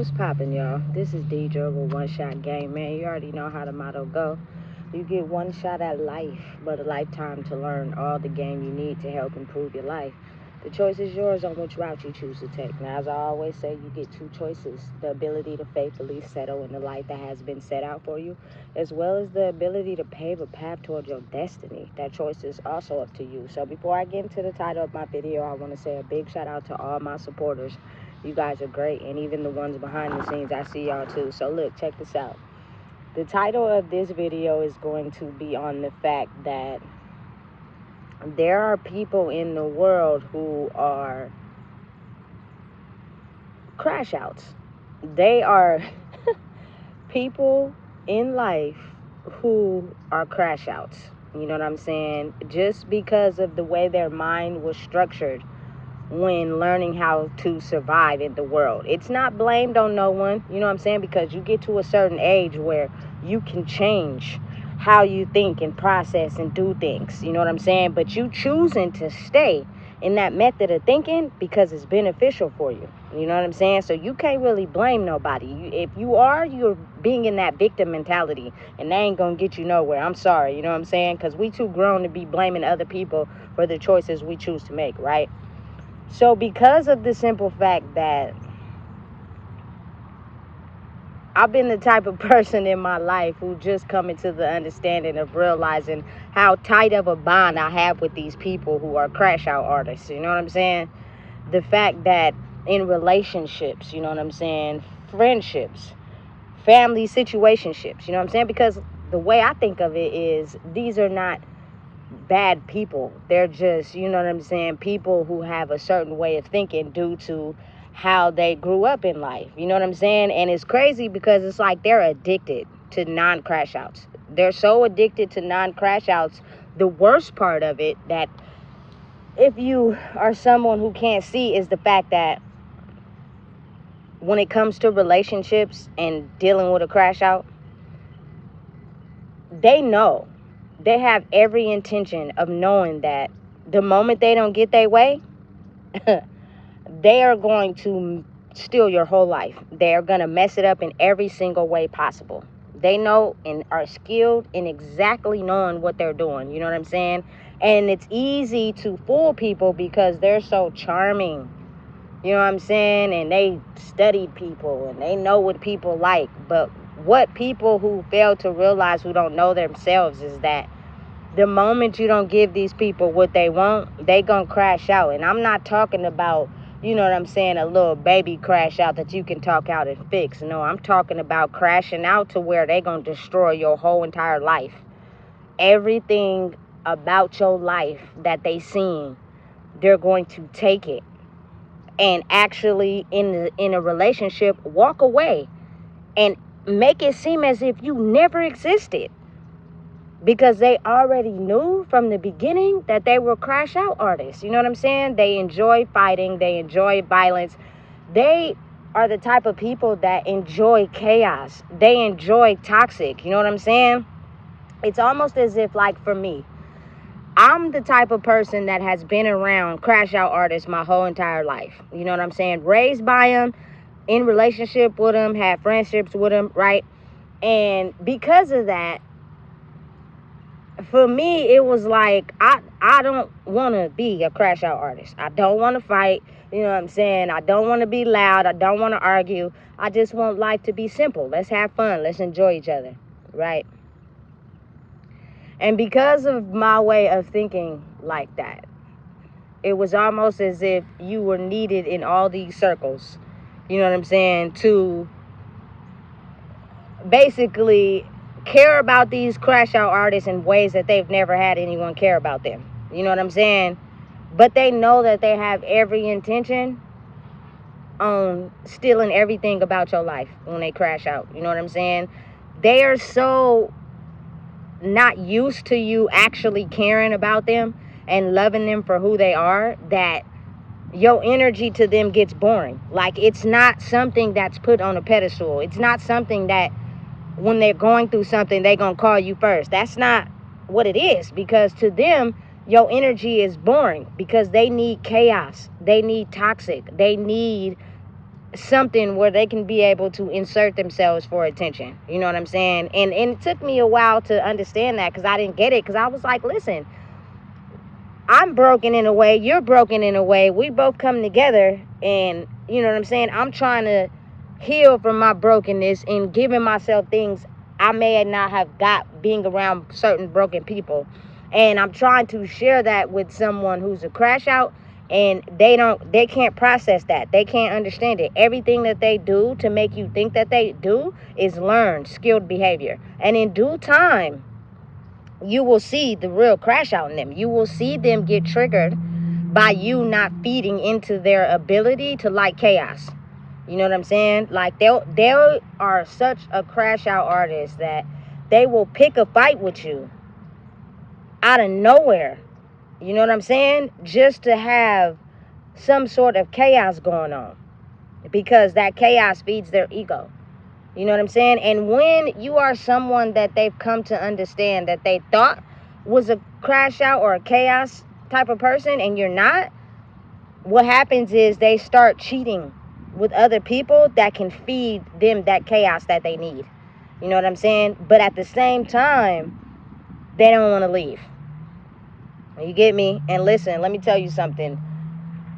What's poppin', y'all? This is Deidre with One Shot Game. Man, you already know how the motto go. You get one shot at life, but a lifetime to learn all the game you need to help improve your life. The choice is yours on which route you choose to take. Now, as I always say, you get two choices: the ability to faithfully settle in the life that has been set out for you, as well as the ability to pave a path towards your destiny. That choice is also up to you. So before I get into the title of my video, I want to say a big shout out to all my supporters. You guys are great, and even the ones behind the scenes, I see y'all too. So look, check this out. The title of this video is going to be on the fact that there are people in the world who are crash outs. They are people in life who are crash outs. You know what I'm saying? Just because of the way their mind was structured when learning how to survive in the world. It's not blamed on no one, you know what I'm saying? Because you get to a certain age where you can change how you think and process and do things, you know what I'm saying? But you choosing to stay in that method of thinking because it's beneficial for you, you know what I'm saying? So you can't really blame nobody. If you are, you're being in that victim mentality, and they ain't gonna get you nowhere. I'm sorry, you know what I'm saying? Because we too grown to be blaming other people for the choices we choose to make, right? So because of the simple fact that I've been the type of person in my life who just come into the understanding of realizing how tight of a bond I have with these people who are crash out artists, you know what I'm saying? The fact that in relationships, you know what I'm saying, friendships, family situationships, you know what I'm saying? Because the way I think of it is these are not bad people. They're just, you know what I'm saying, people who have a certain way of thinking due to how they grew up in life, you know what I'm saying? And it's crazy because it's like they're addicted to non-crash outs. They're so addicted to non-crash outs. The worst part of it, that if you are someone who can't see, is the fact that when it comes to relationships and dealing with a crash out, they know, they have every intention of knowing that the moment they don't get their way, they are going to steal your whole life. They are going to mess it up in every single way possible. They know and are skilled in exactly knowing what they're doing. You know what I'm saying? And it's easy to fool people because they're so charming. You know what I'm saying? And they studied people and they know what people like. But what people who fail to realize, who don't know themselves, is that the moment you don't give these people what they want, they gonna crash out. And I'm not talking about, you know what I'm saying, a little baby crash out that you can talk out and fix. No, I'm talking about crashing out to where they gonna destroy your whole entire life. Everything about your life that they seen, they're going to take it and actually in a relationship walk away and make it seem as if you never existed. Because they already knew from the beginning that they were crash out artists. You know what I'm saying? They enjoy fighting. They enjoy violence. They are the type of people that enjoy chaos. They enjoy toxic. You know what I'm saying? It's almost as if, like, for me, I'm the type of person that has been around crash out artists my whole entire life. You know what I'm saying? Raised by them, in relationship with them, had friendships with them, right? And because of that, for me, it was like, I don't want to be a crash out artist. I don't want to fight. You know what I'm saying? I don't want to be loud. I don't want to argue. I just want life to be simple. Let's have fun. Let's enjoy each other. Right? And because of my way of thinking like that, it was almost as if you were needed in all these circles. You know what I'm saying? To basically care about these crash out artists in ways that they've never had anyone care about them. You know what I'm saying? But they know that they have every intention on stealing everything about your life when they crash out. You know what I'm saying? They are so not used to you actually caring about them and loving them for who they are that your energy to them gets boring. Like, it's not something that's put on a pedestal. It's not something that when they're going through something, they're going to call you first. That's not what it is, because to them, your energy is boring because they need chaos. They need toxic. They need something where they can be able to insert themselves for attention. You know what I'm saying? And it took me a while to understand that, because I didn't get it, because I was like, listen, I'm broken in a way, you're broken in a way, we both come together, and you know what I'm saying, I'm trying to heal from my brokenness and giving myself things I may not have got being around certain broken people. And I'm trying to share that with someone who's a crash out, and they can't process that. They can't understand it. Everything that they do to make you think that they do is learned, skilled behavior. And in due time, you will see the real crash out in them. You will see them get triggered by you not feeding into their ability to like chaos. You know what I'm saying? Like, they are such a crash out artist that they will pick a fight with you out of nowhere. You know what I'm saying? Just to have some sort of chaos going on, because that chaos feeds their ego. You know what I'm saying? And when you are someone that they've come to understand that they thought was a crash out or a chaos type of person, and you're not, what happens is they start cheating with other people that can feed them that chaos that they need. You know what I'm saying? But at the same time, they don't want to leave. You get me? And listen, let me tell you something.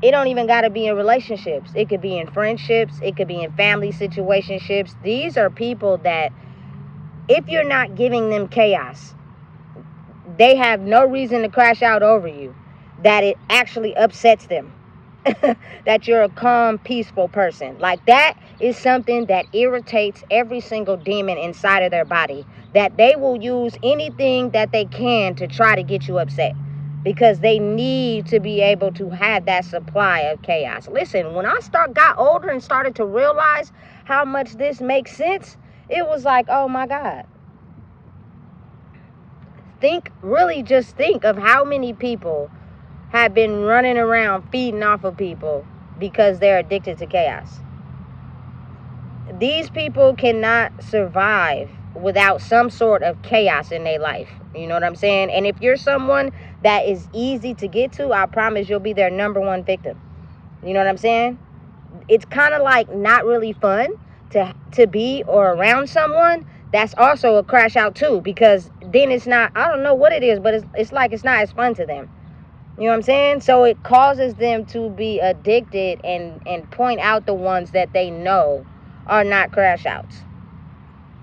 It don't even got to be in relationships. It could be in friendships. It could be in family situationships. These are people that, if you're not giving them chaos, they have no reason to crash out over you. That it actually upsets them. That you're a calm, peaceful person. Like, that is something that irritates every single demon inside of their body. That they will use anything that they can to try to get you upset, because they need to be able to have that supply of chaos. Listen, when I got older and started to realize how much this makes sense, it was like, oh my God. Just think of how many people have been running around feeding off of people because they're addicted to chaos. These people cannot survive without some sort of chaos in their life. You know what I'm saying? And if you're someone that is easy to get to, I promise you'll be their number one victim. You know what I'm saying? It's kind of like not really fun to be or around someone that's also a crash out too, because then it's not, I don't know what it is, but it's like it's not as fun to them. You know what I'm saying? So it causes them to be addicted and point out the ones that they know are not crash outs.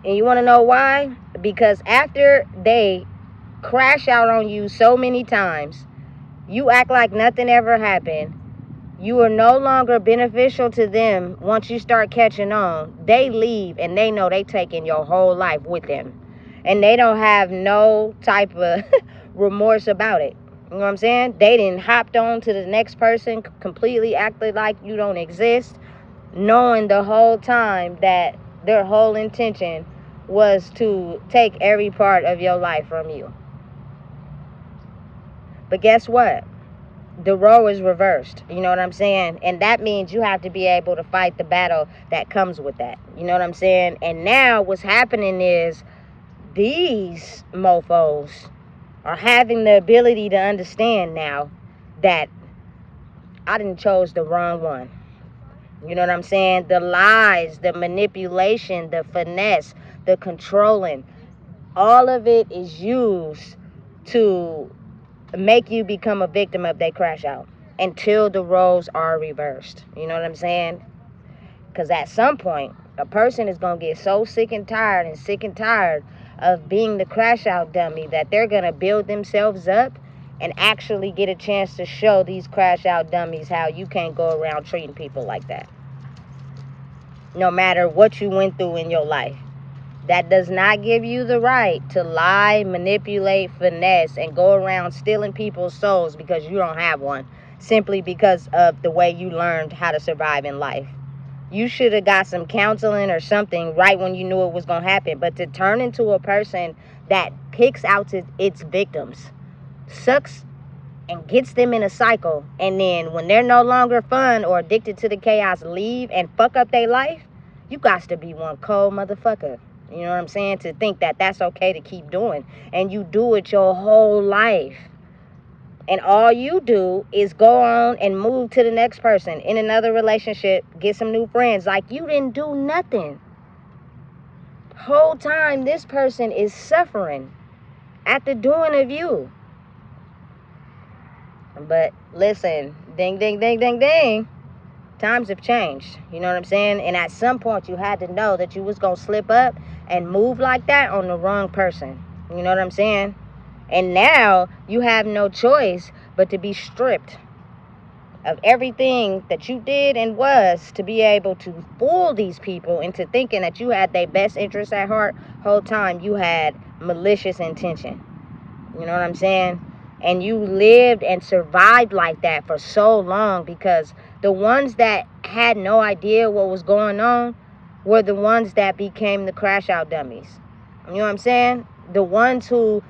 And you want to know why? Because after they crash out on you so many times, you act like nothing ever happened. You are no longer beneficial to them. Once you start catching on, they leave, and they know they taking your whole life with them. And they don't have no type of remorse about it. You know what I'm saying? They didn't hopped on to the next person, completely acted like you don't exist, knowing the whole time that their whole intention was to take every part of your life from you. But guess what? The role is reversed. You know what I'm saying? And that means you have to be able to fight the battle that comes with that. You know what I'm saying? And now what's happening is these mofos are having the ability to understand now that I done chose the wrong one. You know what I'm saying? The lies, the manipulation, the finesse, the controlling, all of it is used to make you become a victim of their crash out until the roles are reversed. You know what I'm saying? Because at some point, a person is going to get so sick and tired of being the crash out dummy that they're going to build themselves up and actually get a chance to show these crash out dummies how you can't go around treating people like that. No matter what you went through in your life. That does not give you the right to lie, manipulate, finesse, and go around stealing people's souls because you don't have one, simply because of the way you learned how to survive in life. You should have got some counseling or something right when you knew it was going to happen. But to turn into a person that picks out its victims, sucks and gets them in a cycle, and then when they're no longer fun or addicted to the chaos, leave and fuck up their life, you got to be one cold motherfucker. You know what I'm saying? To think that that's okay to keep doing. And you do it your whole life. And all you do is go on and move to the next person in another relationship, get some new friends. Like you didn't do nothing. Whole time this person is suffering at the doing of you. But listen, ding, ding, ding, ding, ding. Times have changed. You know what I'm saying? And at some point you had to know that you was going to slip up and move like that on the wrong person. You know what I'm saying? And now you have no choice but to be stripped of everything that you did and was to be able to fool these people into thinking that you had their best interests at heart. Whole time you had malicious intention. You know what I'm saying? And you lived and survived like that for so long because the ones that had no idea what was going on were the ones that became the crash out dummies. You know what I'm saying? The ones who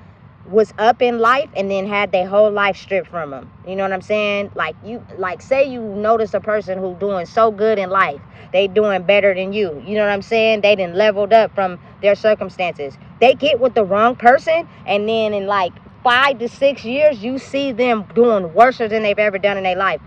was up in life and then had their whole life stripped from them. You know what I'm saying? Like say you notice a person who doing so good in life. They doing better than you. You know what I'm saying? They done leveled up from their circumstances. They get with the wrong person and then in like 5 to 6 years you see them doing worse than they've ever done in their life.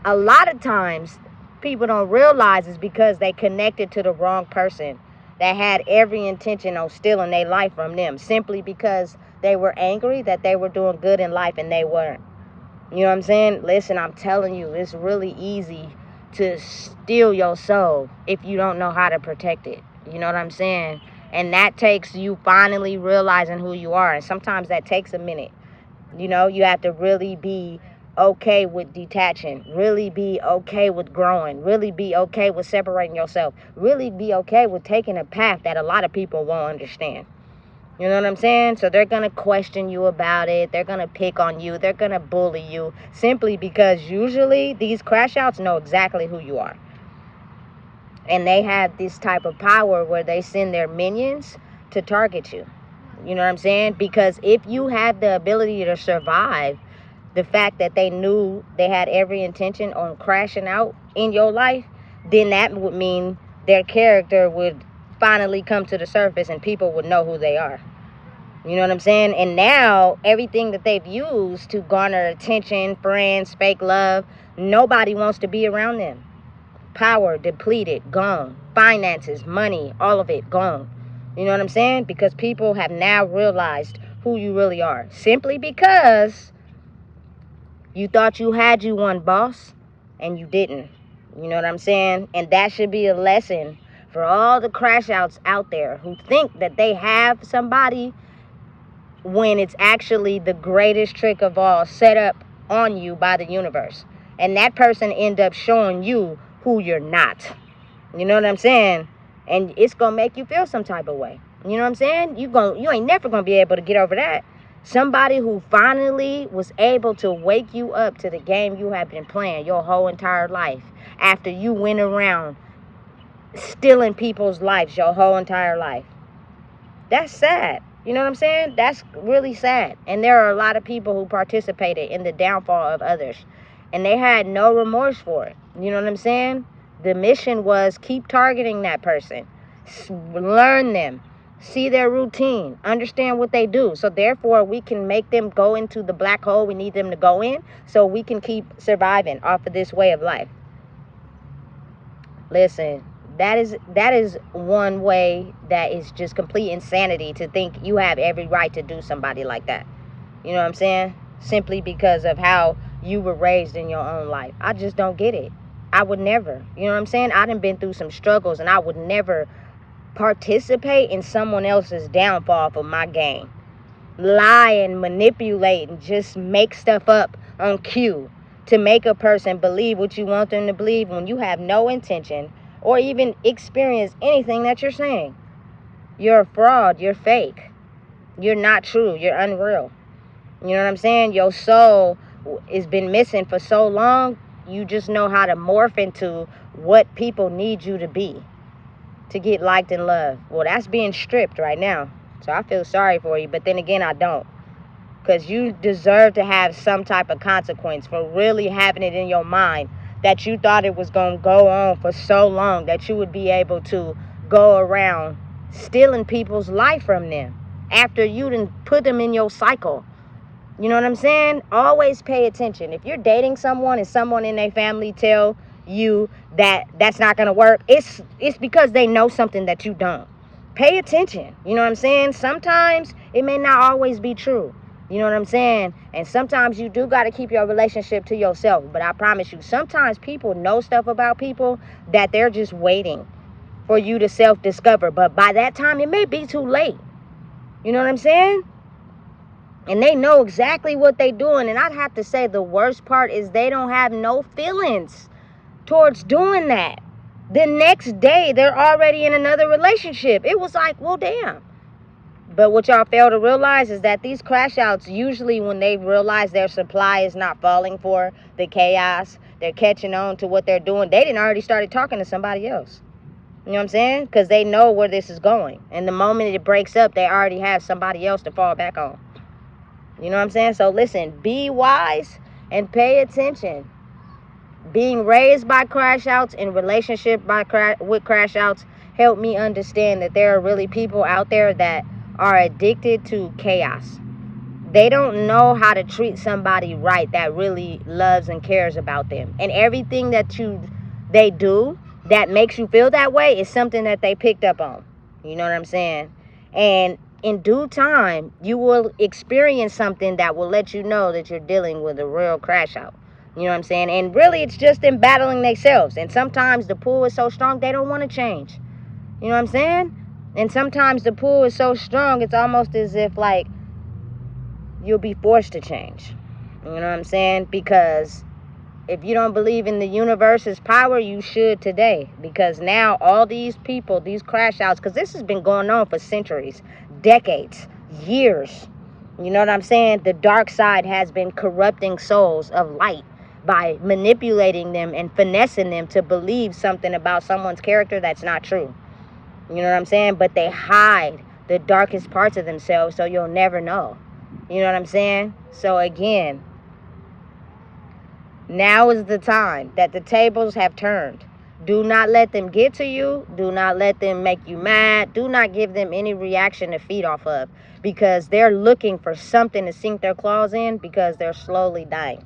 A lot of times people don't realize it's because they connected to the wrong person that had every intention on stealing their life from them simply because they were angry that they were doing good in life and they weren't. You know what I'm saying? Listen, I'm telling you, it's really easy to steal your soul if you don't know how to protect it. You know what I'm saying? And that takes you finally realizing who you are. And sometimes that takes a minute. You know, you have to really be okay with detaching, really be okay with growing, really be okay with separating yourself, really be okay with taking a path that a lot of people won't understand. You know what I'm saying? So they're going to question you about it. They're going to pick on you. They're going to bully you simply because usually these crash outs know exactly who you are. And they have this type of power where they send their minions to target you. You know what I'm saying? Because if you have the ability to survive the fact that they knew they had every intention on crashing out in your life, then that would mean their character would finally come to the surface and people would know who they are. You know what I'm saying? And now everything that they've used to garner attention, friends, fake love, nobody wants to be around them. Power depleted, gone. Finances, money, all of it gone. You know what I'm saying? Because people have now realized who you really are. Simply because you thought you had you one boss and you didn't. You know what I'm saying? And that should be a lesson for all the crash outs out there who think that they have somebody when it's actually the greatest trick of all set up on you by the universe. And that person end up showing you who you're not. You know what I'm saying? And it's going to make you feel some type of way. You know what I'm saying? You ain't never going to be able to get over that. Somebody who finally was able to wake you up to the game you have been playing your whole entire life after you went around stealing people's lives your whole entire life. That's sad. You know what I'm saying? That's really sad. And there are a lot of people who participated in the downfall of others. And they had no remorse for it. You know what I'm saying? The mission was keep targeting that person. Learn them. See their routine. Understand what they do. So therefore, we can make them go into the black hole we need them to go in. So we can keep surviving off of this way of life. Listen. That is one way that is just complete insanity to think you have every right to do somebody like that. You know what I'm saying? Simply because of how you were raised in your own life. I just don't get it. I would never. You know what I'm saying? I done been through some struggles and I would never participate in someone else's downfall for my gain. Lie and manipulate and just make stuff up on cue to make a person believe what you want them to believe when you have no intention or even experience anything that you're saying. You're a fraud. You're fake. You're not true. You're unreal. You know what I'm saying? Your soul has been missing for so long, you just know how to morph into what people need you to be to get liked and loved. Well, that's being stripped right now. So I feel sorry for you, but then again, I don't. Because you deserve to have some type of consequence for really having it in your mind that you thought it was going to go on for so long that you would be able to go around stealing people's life from them after you didn't put them in your cycle. You know what I'm saying? Always pay attention. If you're dating someone and someone in their family tell you that that's not going to work, it's because they know something that you don't. Pay attention. You know what I'm saying? Sometimes it may not always be true. You know what I'm saying? And sometimes you do got to keep your relationship to yourself. But I promise you, sometimes people know stuff about people that they're just waiting for you to self-discover. But by that time, it may be too late. You know what I'm saying? And they know exactly what they're doing. And I'd have to say the worst part is they don't have no feelings towards doing that. The next day, they're already in another relationship. It was like, well, damn. But what y'all fail to realize is that these crash outs, usually when they realize their supply is not falling for the chaos, they're catching on to what they're doing, they didn't already started talking to somebody else. You know what I'm saying? Because they know where this is going. And the moment it breaks up, they already have somebody else to fall back on. You know what I'm saying? So listen, be wise and pay attention. Being raised by crash outs in relationship with crash outs helped me understand that there are really people out there that are addicted to chaos. They don't know how to treat somebody right that really loves and cares about them. And everything that they do that makes you feel that way is something that they picked up on. You know what I'm saying? And in due time, you will experience something that will let you know that you're dealing with a real crash out. You know what I'm saying? And really, it's just them battling themselves. And sometimes the pull is so strong, they don't want to change. You know what I'm saying? And sometimes the pull is so strong, it's almost as if, like, you'll be forced to change. You know what I'm saying? Because if you don't believe in the universe's power, you should today. Because now all these people, these crash outs, because this has been going on for centuries, decades, years. You know what I'm saying? The dark side has been corrupting souls of light by manipulating them and finessing them to believe something about someone's character that's not true. You know what I'm saying? But they hide the darkest parts of themselves so you'll never know. You know what I'm saying? So again, now is the time that the tables have turned. Do not let them get to you. Do not let them make you mad. Do not give them any reaction to feed off of, because they're looking for something to sink their claws in, because they're slowly dying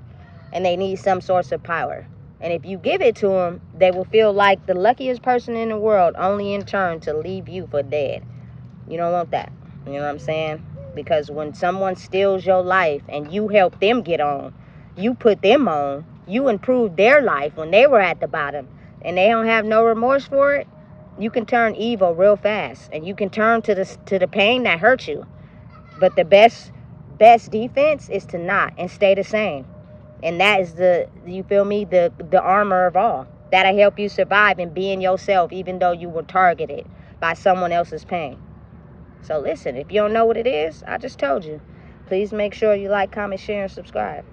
and they need some source of power. And if you give it to them, they will feel like the luckiest person in the world, only in turn to leave you for dead. You don't want that. You know what I'm saying? Because when someone steals your life and you help them get on, you put them on, you improved their life when they were at the bottom, and they don't have no remorse for it, you can turn evil real fast. And you can turn to the pain that hurt you. But the best defense is to not and stay the same. And that is you feel me, the armor of all. That'll help you survive and being yourself, even though you were targeted by someone else's pain. So listen, if you don't know what it is, I just told you. Please make sure you like, comment, share, and subscribe.